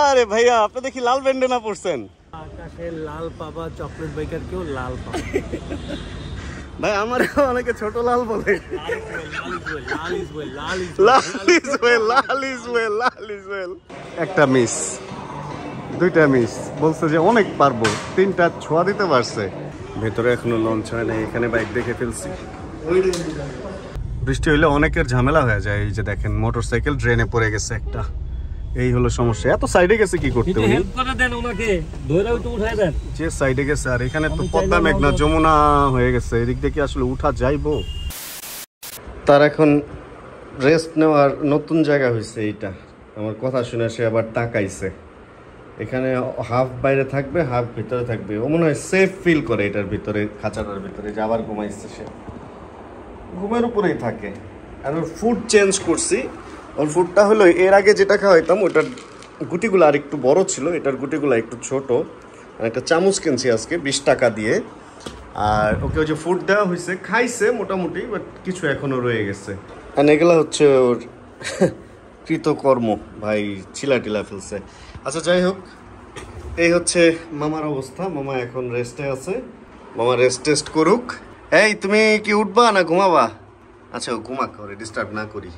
আরে ভাইয়া আপনি দেখি লাল ব্যান্ডেনা পড়ছেন। আকাশে লাল পাবা চকলেট বাইকার কেউ লাল পাবা। ভাই আমার অনেকে ছোট লাল বলে। একটা মিস, দুইটা মিস, বলছে যে অনেক পারবো, তিনটা ছোঁয়া দিতে পারছে। ভেতরে এখনো লঞ্চ হয় না, এখানে বাইক দেখে ফেলছি। বৃষ্টি হইলে অনেকের ঝামেলা হয়ে যায়। এই যে দেখেন মোটরসাইকেল ড্রেনে পড়ে গেছে একটা, এই হলো সমস্যা। এত সাইডে গেছে কি করতে উনি? হেল্প করে দেন ওনাকে, ধরে একটু উঠায় দেন। যে সাইডে গেছে, আর এখানে তো পদ্মা মেঘনা যমুনা হয়ে গেছে, এদিক থেকে আসলে উঠা যাইবো? তার এখন রেস্ট নেওয়ার নতুন জায়গা হয়েছে এইটা। আমার কথা শুনে সে আবার তাকাইছে। এখানে হাফ বাইরে থাকবে, হাফ ভিতরে থাকবে। ও মনে হয় সেফ ফিল করে এটার ভিতরে, খাঁচাটার ভিতরে। যে আবার ঘুমাইছে, সে ঘুমের উপরেই থাকে। আর ওর ফুড চেঞ্জ করছি। ওর ফুডটা হলো এর আগে যেটা খাওয়াইতাম ওটার গুটিগুলো আর একটু বড় ছিল, এটার গুটিগুলো একটু ছোট। আর একটা চামচ কিনছি আজকে 20 টাকা দিয়ে। আর ওকে ওই যে ফুড দেওয়া হয়েছে, খাইছে মোটামুটি, বাট কিছু এখনো রয়ে গেছে। আর এগুলো হচ্ছে ওর কৃতকর্ম, ভাই ছিলা টিলা ফেলছে। আচ্ছা যাই হোক, এই হচ্ছে মামার অবস্থা। মামা এখন রেস্টে আছে, মামা রেস্ট টেস্ট করুক। এই তুমি কি উঠবা না ঘুমাবা? আচ্ছা ঘুমাক, করে ডিস্টার্ব না করি।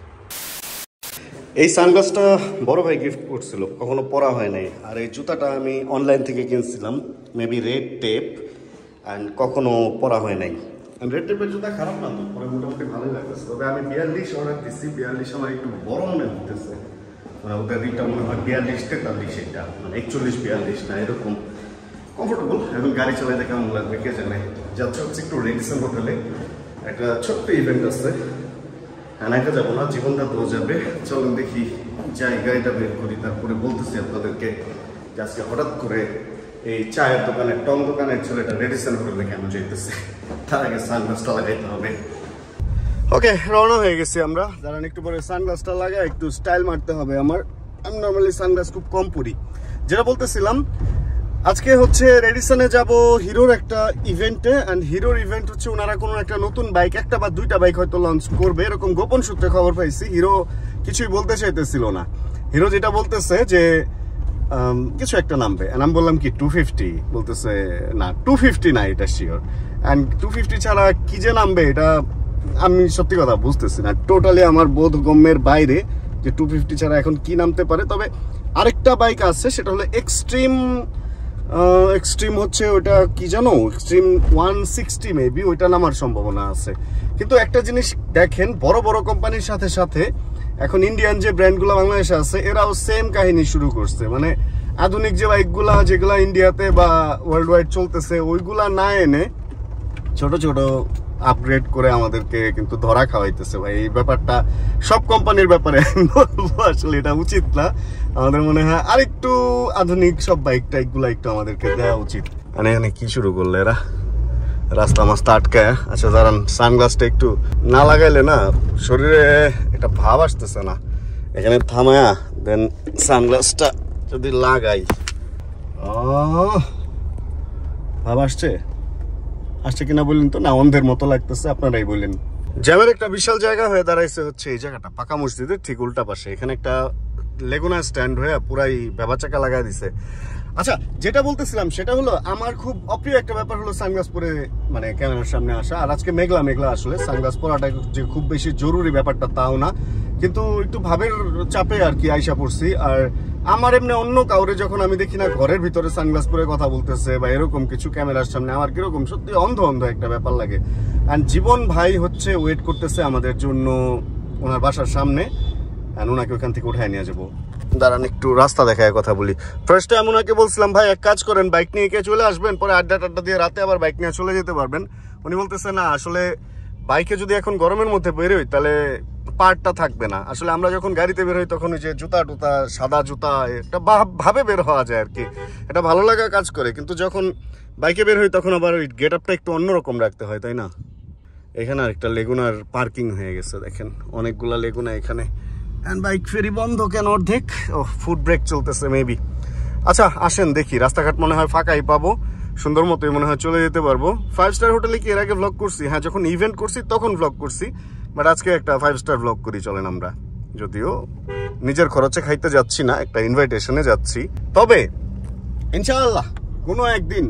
এই সানগ্লাসটা বড় ভাই গিফট করছিল, কখনো পরা হয় নাই। আর এই জুতাটা আমি অনলাইন থেকে কিনছিলাম, মেবি রেড টেপ, অ্যান্ড কখনো পরা হয় নাই। রেড টেপের জুতা খারাপ না তো, পরে মোটামুটি ভালোই লাগতেছে। তবে আমি 42 অর্ডার দিচ্ছি, 42 আমার একটু বড় মনে হতেছে। মানে ওদের রিটা মনে হয় 42-43, এটা মানে 41-42 না, এরকম কমফোর্টেবল। এখন গাড়ি চালাইতে কেমন লাগবে কে জানে। যাচ্ছে হচ্ছে একটু রেডিসন হোটেলে, একটা ছোট্ট ইভেন্ট আছে। একা যাবো না, জীবনটা তো যাবে। চলুন দেখি যাই, গাড়িটা বের করি, তারপরে বলতেছি আপনাদেরকে যে আজকে হঠাৎ করে এই চায়ের দোকানে, টং দোকানের ছেলেটা রেডিসন হোটেলে কেন যেতেছে। তার আগে সানগ্লাসটা লাগাইতে হবে। ওকে, রওনা হয়ে গেছি আমরা। দাঁড়ান একটু পরে সানগ্লাসটা লাগাই, একটু স্টাইল মারতে হবে আমার। আমি নর্মালি সানগ্লাস খুব কম পরি। যেটা বলতেছিলাম, আজকে হচ্ছে রেডিসনে যাব হিরোর একটা ইভেন্টে। অ্যান্ড হিরোর ইভেন্ট হচ্ছে ওনারা কোনো একটা নতুন বাইক, একটা বা দুইটা বাইক হয়তো লঞ্চ করবে, এরকম গোপন সূত্রে খবর পাইছি। হিরো কিছুই বলতে চাইতেছিল না। হিরো যেটা বলতেছে যে কিছু একটা নামবে। আমি বললাম কি 250, বলতেছে না 250 না, এটা শিওর। অ্যান্ড 250 ছাড়া কি যে নামবে এটা আমি সত্যি কথা বুঝতেছি না। টোটালি আমার বোধগম্যের বাইরে যে 250 ছাড়া এখন কি নামতে পারে। তবে আরেকটা বাইক আছে, সেটা হলো এক্সট্রিম হচ্ছে ওটা কি জানো, এক্সট্রিম 160 মেবি, ওইটা নামার সম্ভাবনা আছে। কিন্তু একটা জিনিস দেখেন, বড় বড় কোম্পানির সাথে সাথে এখন ইন্ডিয়ান যে ব্র্যান্ডগুলো বাংলাদেশে আছে, এরাও সেম কাহিনী শুরু করছে। মানে আধুনিক যে বাইকগুলা যেগুলা ইন্ডিয়াতে বা ওয়ার্ল্ড ওয়াইড চলতেছে, ওইগুলা না এনে ছোট ছোট আপগ্রেড করে আমাদেরকে কিন্তু ধরা খাওয়াইতেছে। ভাই এই ব্যাপারটা সব কোম্পানির ব্যাপারে বলবো, আসলে এটা উচিত না। আমাদের মনে হয় আরেকটু আধুনিক সব বাইক টাইকগুলো একটু আমাদেরকে দেওয়া উচিত। মানে এখানে কি শুরু করলো এরা, রাস্তা মাস্তা আটকায়। আচ্ছা দাঁড়ান, সানগ্লাসটা একটু না লাগাইলে না শরীরে একটা ভাব আসতেছে না। এখানে থামায়া দেন সানগ্লাসটা যদি লাগাই, ভাব আসছে কিনা বললেন তো? না, অন্ধের মতো লাগতেছে, আপনারাই বললেন। জ্যামের একটা বিশাল জায়গা হয়ে দাঁড়াইছে হচ্ছে এই জায়গাটা, পাকা মসজিদের ঠিক উল্টা পাশে। এখানে একটা লেগুনা স্ট্যান্ড হয়ে পুরাই বেবাচাকা লাগাই দিছে। আচ্ছা যেটা বলতেছিলাম সেটা হলো, আমার খুব অপ্রিয় একটা ব্যাপার হলো সানগ্লাস পরে মানে ক্যামেরার সামনে আসা। আর আজকে মেঘলা মেঘলা, আসলে সানগ্লাস পরাটা যে খুব বেশি জরুরি ব্যাপারটা তাও না, কিন্তু একটু ভাবের চাপে আর কি আইসা পড়ছি। আর আমার এমনি অন্য কাউরে যখন আমি দেখি না ঘরের ভিতরে সানগ্লাস পরে কথা বলতেছে বা এরকম কিছু ক্যামেরার সামনে, আমার কিরকম সত্যি অন্ধ একটা ব্যাপার লাগে। অ্যান্ড জীবন ভাই হচ্ছে ওয়েট করতেছে আমাদের জন্য ওনার বাসার সামনে, অ্যান্ড ওনাকে ওখান থেকে উঠায় নিয়ে যাবো। দাঁড়ান একটু রাস্তা দেখায় কথা বলি। ফার্স্ট টাইম ওনাকে বলছিলাম ভাই এক কাজ করেন, বাইক নিয়ে কে চলে আসবেন, পরে আড্ডা টাড্ডা দিয়ে রাতে আবার বাইক নিয়ে চলে যেতে পারবেন। উনি বলতেছে না, আসলে বাইকে যদি এখন গরমের মধ্যে বেরোই তাহলে পার্টটা থাকবে না। আসলে আমরা যখন গাড়িতে বের হই তখন ওই যে জুতা টুতা, সাদা জুতা, একটা ভাবে বের হওয়া যায় আর কি, এটা ভালো লাগা কাজ করে। কিন্তু যখন বাইকে বের হই তখন আবার ওই গেট আপটা একটু অন্যরকম রাখতে হয়, তাই না? এখানে আরেকটা লেগুনার পার্কিং হয়ে গেছে, দেখেন অনেকগুলা লেগুনা এখানে। অ্যান্ড বাইক ফেরি বন্ধ কেন অর্ধেক? ও ফুড ব্রেক চলতেছে মেবি। আচ্ছা আসেন দেখি, রাস্তাঘাট মনে হয় ফাঁকাই পাবো, সুন্দর মতোই মনে হয় চলে যেতে পারবো। 5 স্টার হোটেলে কি এর আগে ভ্লগ করছি? হ্যাঁ, যখন ইভেন্ট করছি তখন ভ্লগ করছি, বাট আজকে একটা 5 স্টার ভ্লগ করি, চলেন আমরা যদিও নিজের খরচে খাইতে যাচ্ছি না, একটা ইনভাইটেশনে যাচ্ছি। তবে ইনশাআল্লাহ কোনো একদিন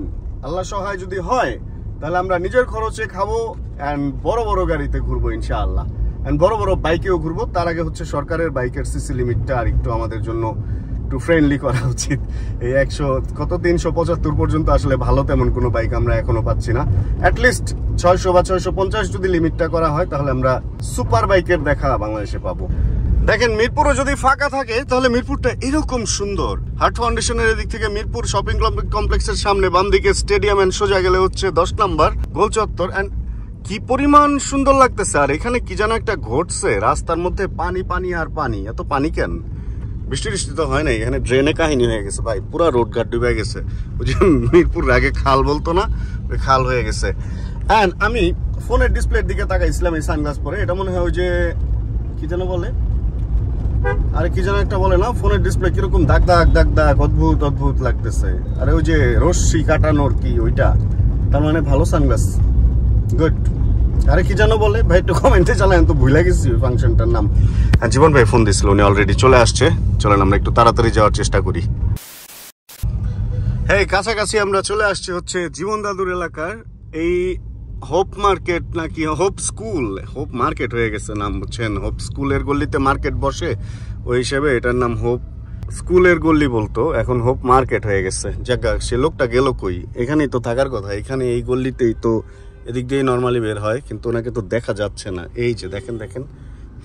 আল্লাহ সহায় যদি হয় তাহলে আমরা নিজের খরচে খাবো অ্যান্ড বড় বড় গাড়িতে ঘুরবো ইনশাআল্লাহ, অ্যান্ড বড় বড় বাইকেও ঘুরবো। তার আগে হচ্ছে সরকারের বাইকের সিসি লিমিটটা আর একটু আমাদের জন্য একটু ফ্রেন্ডলি করা উচিত। এই 375 পর্যন্ত আসলে ভালো তেমন কোনো বাইক আমরা এখনো পাচ্ছি না। অ্যাটলিস্ট 600 বা 650 যদি লিমিটটা করা হয় তাহলে আমরা সুপার বাইকের দেখা বাংলাদেশে পাবো। দেখেন মিরপুরও যদি ফাঁকা থাকে তাহলে মিরপুরটা এরকম সুন্দর। হার্ট ফাউন্ডেশনের এদিক থেকে মিরপুর শপিং কমপ্লেক্সের সামনে বাম দিকে স্টেডিয়াম এন্ড সোজা গেলে হচ্ছে 10 নম্বর গোল চত্বর। এন্ড কি পরিমাণ সুন্দর লাগতেছে। আর এখানে কি যেন একটা ঘটছে, রাস্তার মধ্যে পানি পানি আর পানি। এত পানি কেন? বৃষ্টি টিষ্টি তো হয় না, এখানে ড্রেনে কাহিনী হয়ে গেছে ভাই, পুরা রোড ঘাট ডুবে গেছে। ওই যে মিরপুর আগে খাল বলতো না, ওই খাল হয়ে গেছে। অ্যান্ড আমি ফোনের ডিসপ্লের দিকে তাকাইছিলাম এই সানগ্লাস পরে, এটা মনে হয় ওই যে কি যেন বলে, আরে কি যেন একটা বলে না, ফোনের ডিসপ্লে কিরকম দাগ দাগ দাগ দাগ অদ্ভুত অদ্ভুত লাগতেছে। আরে ওই যে রশ্মি কাটানোর কি ওইটা, তার মানে ভালো সানগ্লাস, গুড। আরে কি যেন বলে ভাই, একটু কমেন্টে চালান, তো ভুলে গেছি ওই ফাংশনটার নাম। হ্যাঁ, জীবন ভাই ফোন দিয়েছিল, উনি অলরেডি চলে আসছে। চলেন আমরা একটু তাড়াতাড়ি যাওয়ার চেষ্টা করি। হ্যাঁ, কাছাকাছি আমরা চলে আসছি হচ্ছে জীবন দাদুর এলাকার এই হোপ মার্কেট নাকি হোপ স্কুল, হোপ মার্কেট হয়ে গেছে নাম, বুঝছেন। হোপ স্কুলের গল্লিতে মার্কেট বসে, ওই হিসেবে এটার নাম হোপ স্কুলের গল্লি বলতো, এখন হোপ মার্কেট হয়ে গেছে। জায়গা সে লোকটা গেল কই? এখানেই তো থাকার কথা, এখানে এই গল্লিতেই তো, এদিক দিয়ে নর্মালি বের হয়, কিন্তু ওনাকে তো দেখা যাচ্ছে না। এই যে দেখেন দেখেন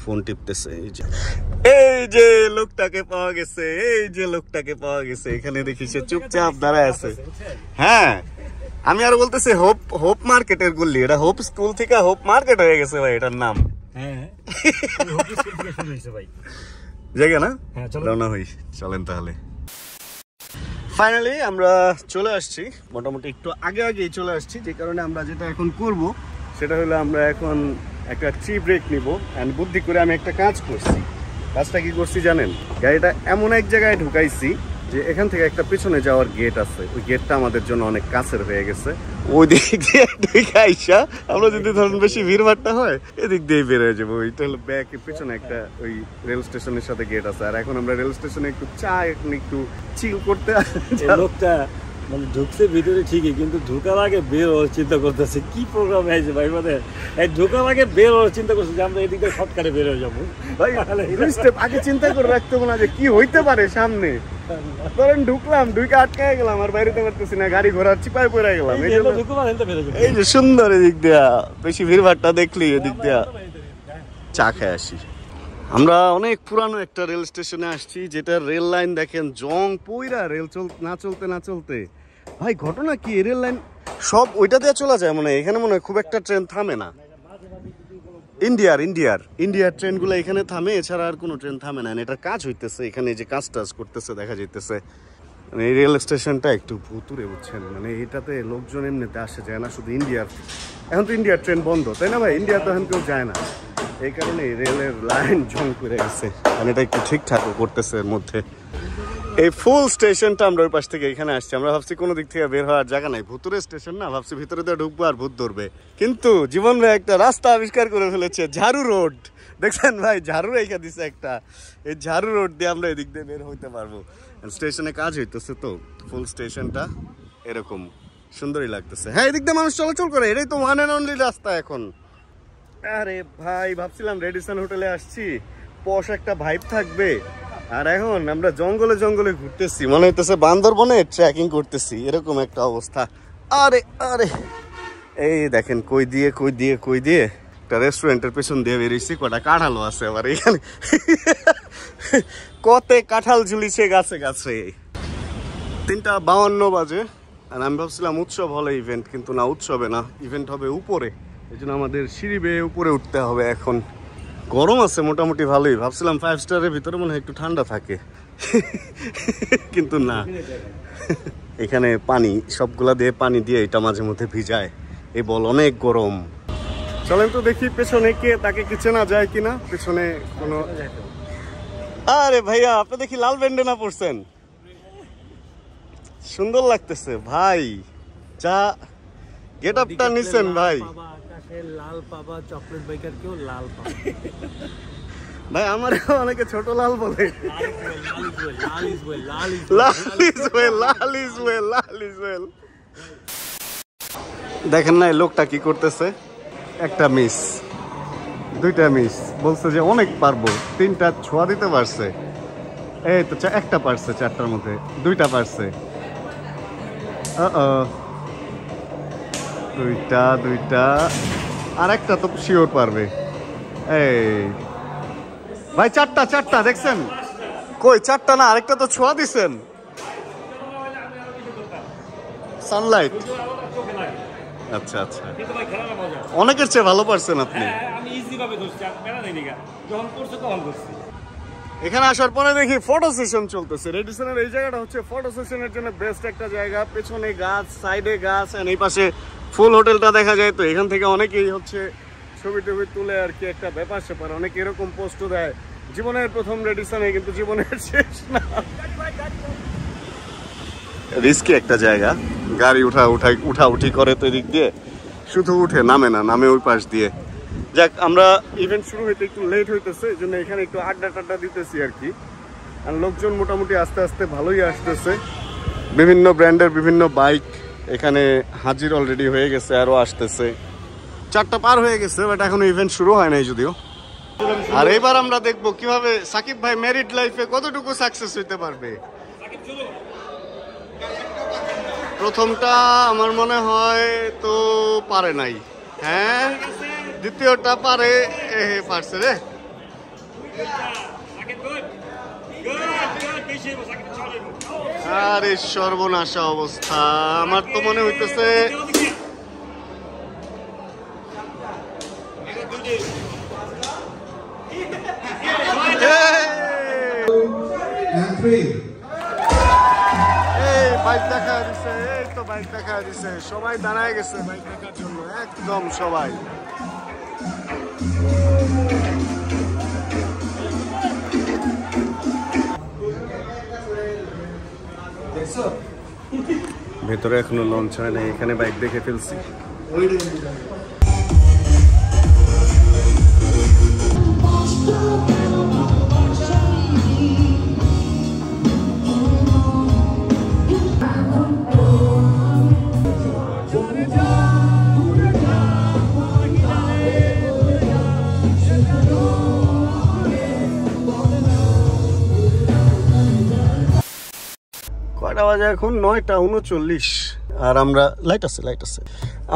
ফোন টিপতেছে, এই যে লোকটাকে পাওয়া গেছে, এই যে লোকটাকে পাওয়া গেছে। এখানে দেখি সে চুপচাপ দাঁড়ায় আছে। হ্যাঁ, আমি আর বলতেছি হোপ হোপ মার্কেটের গল্লি, এটা হোপ স্কুল থেকে হোপ মার্কেট হয়ে গেছে ভাই এটার নাম। হ্যাঁ, হোপ স্কুল থেকে শুরু হয়েছে ভাই জায়গা না। হ্যাঁ, রওনা হই, চলেন তাহলে। ফাইনালি আমরা চলে আসছি, মোটামুটি একটু আগে আগেই চলে আসছি। যে কারণে আমরা যেটা এখন করব সেটা হলো আমরা এখন একটা ট্রি ব্রেক নিব। অ্যান্ড বুদ্ধি করে আমি একটা কাজ করছি। কাজটা কি করছি জানেন? গাড়িটা এমন এক জায়গায় ঢুকাইছি যে এখান থেকে একটা পেছনে যাওয়ার গেট আছে, ওই গেটটা আমাদের জন্য অনেক কাছের হয়ে গেছে। ওই দিক দিয়ে ঢুকাইসা আমরা যদি ধরুন বেশি ভিড়ভাড়টা হয় এদিক দিয়ে বের হয়ে যাবো। ওইটা হলো ব্যাক পেছনে একটা ওই রেল স্টেশনের সাথে গেট আছে। আর এখন আমরা রেল স্টেশনে একটু চা একটু চিল করতে, লোকটা মানে ঢুকছে ভিতরে ঠিকই, কিন্তু ঢুকার আগে বের হওয়ার চিন্তা করতেছে কি প্রোগ্রাম হয়েছে ভাই। মানে ঢুকার আগে বের হওয়ার চিন্তা করছে যে আমরা এদিক দিয়ে শর্টকাটে বের হয়ে যাবো। আগে চিন্তা করে রাখতে হবে না যে কি হইতে পারে সামনে। ধরেন ঢুকলাম, ঢুকে আটকায় গেলাম, আর বাইরে পারতেছি না, গাড়ি ঘোড়ার চিপায় পড়ে গেলাম। এই যে সুন্দর এদিক দিয়া, বেশি ভিড়ভাড়টা দেখলি এদিক দিয়া চা খেয়ে আসি। আমরা অনেক পুরানো একটা রেল স্টেশনে আসছি, যেটা রেল লাইন দেখেন জং পুইরা, রেল না চলতে ভাই ঘটনা কি, রেল লাইন সব ওইটা দিয়ে চলা যায় মনে হয়। এখানে মনে হয় খুব একটা ট্রেন থামে না। ইন্ডিয়ার ট্রেনগুলো এখানে থামে, এছাড়া আর কোনো ট্রেন থামে না। এটার কাজ হইতেছে, এখানে যে কাজ করতেছে দেখা যাইতেছে। মানে এই রেল স্টেশনটা একটু ভুতুরে, বুঝছেন। মানে এটাতে লোকজন এমনিতে আসে যায় না, শুধু ইন্ডিয়ার। এখন তো ইন্ডিয়ার ট্রেন বন্ধ, তাই না ভাই? ইন্ডিয়া তো এখন কেউ যায় না, এই কারণে রেলের লাইন জং করে গেছে। মানে এটা একটু ঠিকঠাকও করতেছে এর মধ্যে। এই ফুল স্টেশনটা আমরা ওই পাশ থেকে এখানে আসছি। আমরা ভাবছি কোনো দিক থেকে বের হওয়ার জায়গা নাই, ভুতুরে স্টেশন না, ভাবছি ভিতরে দিয়ে ঢুকবো আর ভূত ধরবে। কিন্তু জীবন ভাই একটা রাস্তা আবিষ্কার করে ফেলেছে, ঝাড়ু রোড। দেখছেন ভাই, ঝাড়ু রেখা দিছে একটা। এই ঝাড়ু রোড দিয়ে আমরা এদিক দিয়ে বের হইতে পারবো। স্টেশনে কাজ হইতেছে তো, ফুল স্টেশনটা এরকম সুন্দরই লাগতেছে। হ্যাঁ, এদিক দিয়ে মানুষ চলাচল করে, এটাই তো ওয়ান অ্যান্ড অনলি রাস্তা এখন। আরে ভাই, ভাবছিলাম রেডিসন হোটেলে আসছি, পশ একটা ভাইব থাকবে, আর এখন আমরা জঙ্গলে জঙ্গলে ঘুরতেছি, মনে হইতেছে বান্দরবনে ট্রেকিং করতেছি, এরকম একটা অবস্থা। আরে আরে এই দেখেন কই দিয়ে একটা রেস্টুরেন্টের পেছন দিয়ে বেরিয়েছি। কটা কাঁঠালও আছে আবার এখানে, কতে কাঁঠাল ঝুলিছে গাছে গাছে। 3:52 বাজে। আর আমি ভাবছিলাম উৎসব হলে ইভেন্ট, কিন্তু না, উৎসবে না, ইভেন্ট হবে উপরে। এই জন্য আমাদের সিঁড়ি বেয়ে উপরে উঠতে হবে। এখন গরম আছে মোটামুটি ভালোই, ভাবছিলাম 5 স্টারের ভিতরে মনে হয় একটু ঠান্ডা থাকে, কিন্তু না। এখানে পানি, সবগুলা দিয়ে পানি দিয়ে এটা মাঝে মধ্যে ভিজায়। এই বল অনেক গরম। চলেন তো দেখি পেছনে কে, তাকে কি চেনা যায় কিনা। পেছনে কোনো, আরে ভাইয়া আপনি দেখি লাল ব্যান্ডেনা পড়ছেন, সুন্দর লাগতেছে ভাই। যা গেট আপটা নিছেন ভাই, লাল পাবা চকলেট বাইকার কেউ লাল পাবা। ভাই আমার অনেকে ছোট লাল বলে। দেখেন না এই লোকটা কি করতেছে, একটা মিস, দুইটা মিস, বলছে যে অনেক পারবো, 3টা ছোঁয়া দিতে পারছে, এই তো একটা পারছে, 4টার মধ্যে 2টা পারছে, দুইটা আর একটা তো শিওর পারবে। এই ভাই 4টা দেখছেন, কই 4টা না, আরেকটা তো ছোঁয়া দিছেন। সানলাইট, আচ্ছা আচ্ছা, অনেকের চেয়ে ভালো পারছেন আপনি। এখানে আসার পরে দেখি ফটো সেশন চলতেছে। রেডিসনের এই জায়গাটা হচ্ছে ফটো সেশনের জন্য বেস্ট একটা জায়গা। পেছনে গাছ, সাইডে গাছ, এই পাশে ফুল হোটেলটা দেখা যায়। তো এখান থেকে অনেকেই হচ্ছে ছবি টবি তুলে আর কি, একটা ব্যাপার স্যাপার। অনেকে এরকম পোস্টও দেয়, জীবনের প্রথম রেডিসনে, কিন্তু জীবনের শেষ না। রিস্কি একটা জায়গা, গাড়ি উঠি করে তো এদিক দিয়ে, শুধু উঠে নামে না, নামে ওই পাশ দিয়ে। যাক, আমরা ইভেন্ট শুরু হইতে একটু লেট হইতেছে, এই জন্য এখানে একটু আড্ডা দিতেছি আর কি। আর লোকজন মোটামুটি আস্তে আস্তে ভালোই আসতেছে। বিভিন্ন ব্র্যান্ডের বিভিন্ন বাইক এখানে হাজির অলরেডি হয়ে গেছে, আরও আসতেছে। 4টা পার হয়ে গেছে, বাট এখনো ইভেন্ট শুরু হয় নাই যদিও। আর এবার আমরা দেখবো কিভাবে সাকিব ভাই ম্যারিড লাইফে কতটুকু সাকসেস হইতে পারবে। প্রথমটা আমার মনে হয় তো পারে নাই, হ্যাঁ, দ্বিতীয়টা পারছে রে। আরে সর্বনাশা অবস্থা, আমার তো মনে হইতেছে বাইক দেখা দিছে, এই তো বাইক দেখা দিছে, সবাই দাঁড়ায় গেছে বাইক দেখার জন্য, একদম সবাই। ভেতরে এখনো লঞ্চ হয় নাই, এখানে বাইক দেখে ফেলছি। কয়টা বাজে এখন? 9টা 39। আর আমরা লাইট আছে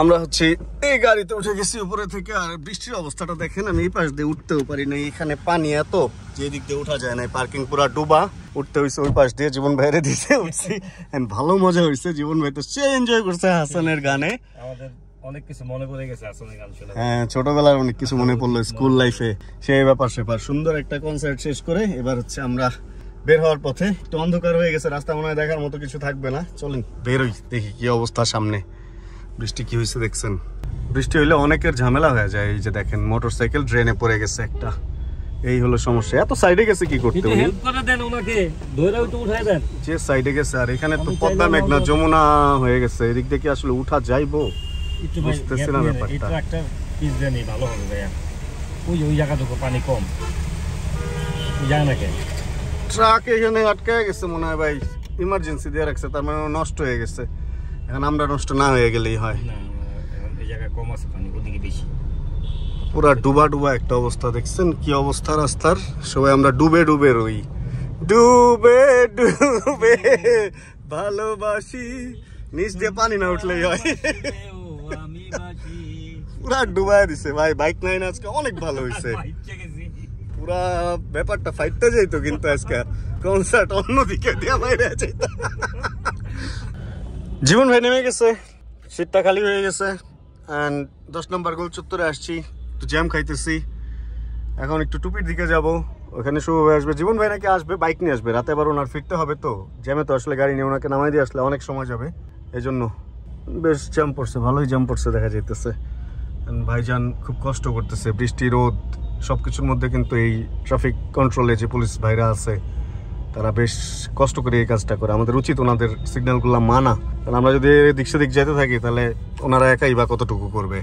আমরা হচ্ছে এই গাড়িতে উঠে গেছি উপরে থেকে। আর বৃষ্টির অবস্থাটা দেখেন, আমি এই পাশ দিয়ে উঠতেও পারি না, এখানে পানি এত যে দিক দিয়ে উঠা যায় না, পার্কিং পুরা ডুবা। উঠতে হয়েছে ওই পাশ দিয়ে, জীবন ভাইরে দিতে উঠছি। ভালো মজা হয়েছে, জীবন ভাই তো সে এনজয় করছে হাসানের গানে। আমাদের অনেক কিছু মনে পড়ে গেছে হাসানের গান শুনে। হ্যাঁ, ছোটবেলার অনেক কিছু মনে পড়লো, স্কুল লাইফে সেই ব্যাপার স্যাপার। সুন্দর একটা কনসার্ট শেষ করে এবার হচ্ছে আমরা বের হওয়ার পথে। একটু অন্ধকার হয়ে গেছে, রাস্তা মনে হয় দেখার মতো কিছু থাকবে না। চলেন বেরোই, দেখি কি অবস্থা সামনে। বৃষ্টি কি হয়েছে দেখছেন? বৃষ্টি হইলে অনেকের ঝামেলা হয়ে যায়। এই যে দেখেন মোটরসাইকেল ড্রেনে পড়ে গেছে একটা, এই হলো সমস্যা। এত সাইডে গেছে কি করতে হবে? হেল্প করে দেন ওনাকে, ধরে একটু উঠাই দেন। যে সাইডে গেছে, আর এখানে তো পদ্মা মেঘনা যমুনা হয়ে গেছে, এদিক দিয়ে কি আসলে উঠা যাইবো? একটু বুঝতেছি না ব্যাপারটা। এই ট্রাকটা পিস দেনই ভালো হবে ভাইয়া। ওই জায়গাটুকু পানি কম, ওই জায়গা নাকি ট্রাক এখানে আটকে গেছে মনে হয় ভাই, ইমার্জেন্সি দিয়ে রাখছে, তার মানে নষ্ট হয়ে গেছে। এখন আমরা নষ্ট না হয়ে গেলেই হয়। না, এই জায়গায় কম আছে পানি, ওদিকে বেশি। পুরা ডুবা একটা অবস্থা, দেখছেন কি অবস্থা রাস্তার? সবাই আমরা ডুবে রই, ডুবে ভালোবাসি, নিচ দিয়ে পানি না উঠলেই হয়। পুরা ডুবাই দিছে ভাই। বাইক নাইন আজকে অনেক ভালো হয়েছে, পুরা ব্যাপারটা ফাইটতে যাইতো, কিন্তু আজকে কনসার্ট অন্যদিকে দিয়ে বাইরে যাইত। জীবন ভাই নেমে গেছে, সিটটা খালি হয়ে গেছে। অ্যান্ড 10 নম্বর গোল চত্বরে আসছি, একটু জ্যাম খাইতেছি। এখন একটু টুপির দিকে যাব, ওখানে শুভ হয়ে আসবে। জীবন ভাই নাকি আসবে, বাইক নিয়ে আসবে, রাতে আবার ওনার ফিরতে হবে। তো জ্যামে তো আসলে গাড়ি নিয়ে ওনাকে নামাই দিয়ে আসলে অনেক সময় যাবে, এই জন্য বেশ জ্যাম পড়ছে, ভালোই জ্যাম পড়ছে দেখা যাইতেছে। ভাইজান খুব কষ্ট করতেছে, বৃষ্টি রোদ সবকিছুর মধ্যে, কিন্তু এই ট্রাফিক কন্ট্রোলে যে পুলিশ ভাইরা আছে তারা বেশ কষ্ট করে এই কাজটা করে। আমাদের উচিত ওনাদের সিগন্যালগুলো মানা, কারণ আমরা যদি এদিক সেদিক যেতে থাকি তাহলে ওনারা একাই বা কতটুকু করবে।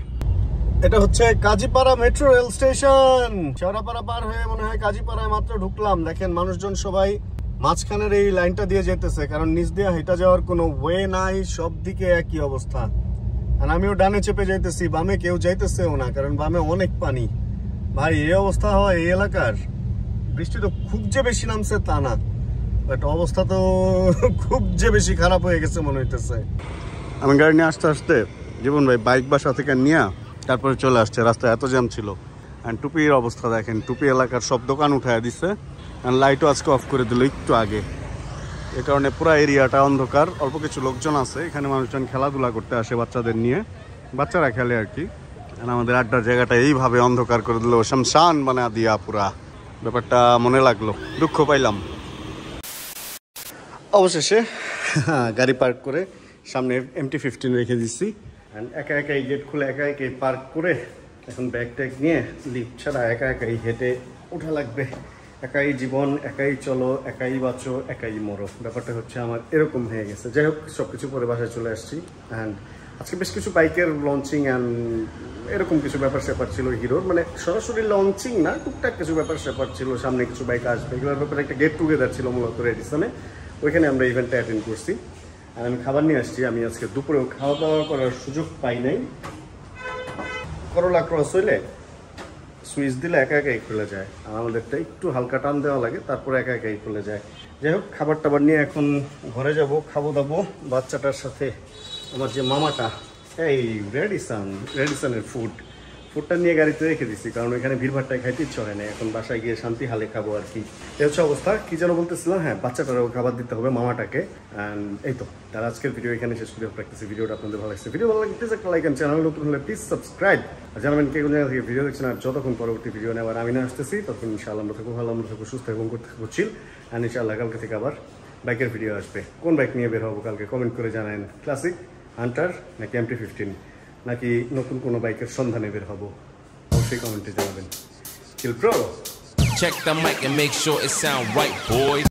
এটা হচ্ছে Kazipara metro rail station. Shewrapara পার হয়ে মনে হয় কাজীপাড়ায় মাত্র ঢুকলাম। দেখেন মানুষজন সবাই মাঝখানের এই লাইনটা দিয়ে যেতেছে, কারণ নিচ দিয়ে হেঁটে যাওয়ার কোনো ওয়ে নাই, সব দিকে একই অবস্থা। আর আমিও ডানে চেপে যাইতেছি, বামে কেউ যাইতেছেও না, কারণ বামে অনেক পানি। ভাই এই অবস্থা হয় এই এলাকার? বৃষ্টি তো খুব যে বেশি নামছে তা না, বাট অবস্থা তো খুব যে বেশি খারাপ হয়ে গেছে মনে হইতেছে। আমি গাড়ি নিয়ে আসতে আসতে জীবন ভাই বাইক বাসা থেকে নিয়ে তারপরে চলে আসছে। রাস্তায় এত জ্যাম ছিল। অ্যান্ড টুপির অবস্থা দেখেন, টুপি এলাকার সব দোকান উঠায় দিচ্ছে। অ্যান্ড লাইটও আজকে অফ করে দিল একটু আগে। এ কারণে পুরো এরিয়াটা অন্ধকার। অল্প কিছু লোকজন আছে এখানে, মানুষজন খেলাধুলা করতে আসে বাচ্চাদের নিয়ে, বাচ্চারা খেলে আর কি। আমাদের আড্ডার জায়গাটা এইভাবে অন্ধকার করে দিল, শামশান বানা দিয়া পুরা। ব্যাপারটা মনে লাগলো, দুঃখ পাইলাম। অবশেষে গাড়ি পার্ক করে সামনে MT-15 রেখে দিচ্ছি। অ্যান্ড একা একাই গেট খুলে একা একাই পার্ক করে এখন ব্যাগ ট্যাগ নিয়ে লিফট ছাড়া একা একাই হেঁটে ওঠা লাগবে। একাই জীবন, একাই চলো, একাই বাঁচো, একাই মরো। ব্যাপারটা হচ্ছে আমার এরকম হয়ে গেছে। যাই হোক, সব কিছু পরে বাসায় চলে আসছি। অ্যান্ড আজকে বেশ কিছু বাইকের লঞ্চিং অ্যান্ড এরকম কিছু ব্যাপার স্যাপার ছিল হিরোর, মানে সরাসরি লঞ্চিং না, টুকটাক কিছু ব্যাপার স্যাপার ছিল। সামনে কিছু বাইক আসবে, এগুলোর ব্যাপারে একটা গেট টুগেদার ছিল মূলত রেডিসনে। ওইখানে আমরা ইভেন্টটা অ্যাটেন্ড করছি। আর আমি খাবার নিয়ে আসছি। আমি আজকে দুপুরেও খাওয়া দাওয়া করার সুযোগ পাই নাই। করলা ক্রস হইলে সুইচ দিলে একা একাই খুলে যায়, আর আমাদেরটা একটু হালকা টান দেওয়া লাগে, তারপরে একা একাই খুলে যায়। যাই হোক, খাবার টাবার নিয়ে এখন ঘরে যাব, খাবো দাবো বাচ্চাটার সাথে। আমার যে মামাটা, এই রেডিসনের ফুডটা নিয়ে গাড়িতে রেখে দিচ্ছি, কারণ এখানে ভিড়ভাড়টায় খাইতে ইচ্ছে হয় না। এখন বাসায় গিয়ে শান্তি হালে খাবো আর কি। এই হচ্ছে অবস্থা। কি যেন বলতেছিলাম, হ্যাঁ, বাচ্চাটারও খাবার দিতে হবে মামাটাকে। অ্যান্ড এই তো, তার আজকের ভিডিও এখানে শেষ করে রাখতেছি। ভিডিওটা আপনাদের ভালো লাগছে, ভিডিও ভালো লাগে প্লিজ একটা লাইক, চ্যানেল নতুন হলে প্লিজ সাবস্ক্রাইব। আর জানাবেন কে কোন জায়গা থেকে ভিডিও দেখছেন। আর যতক্ষণ পরবর্তী ভিডিও নেওয়ার আমি না আসতেছি, তখন ইনশাআল্লাহ আমরা থাকবো ভালো, আমরা থাকবো সুস্থ এবং করতে থাকবো চিল। অ্যান্ড ইনশাআল্লাহ কালকে থেকে আবার বাইকের ভিডিও আসবে। কোন বাইক নিয়ে বের হবো কালকে কমেন্ট করে জানান। ক্লাসিক, হান্টার নাকি MT-15 নাকি নতুন কোনো বাইকের সন্ধানে বের হবো, অবশ্যই কমেন্টে জানাবেন। চিল pro. Check the mic and make sure it sound right, boys.